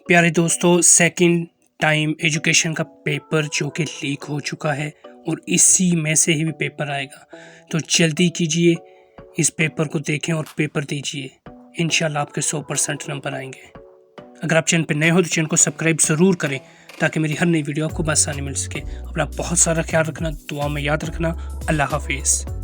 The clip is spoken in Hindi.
प्यारे दोस्तों, सेकंड टाइम एजुकेशन का पेपर जो कि लीक हो चुका है और इसी में से ही भी पेपर आएगा। तो जल्दी कीजिए, इस पेपर को देखें और पेपर दीजिए। इंशाल्लाह आपके 100% नंबर आएंगे। अगर आप चैनल पर नए हो तो चैनल को सब्सक्राइब ज़रूर करें ताकि मेरी हर नई वीडियो आपको बआसानी मिल सके। अपना बहुत सारा ख्याल रखना, दुआ में याद रखना। अल्लाह हाफिज़।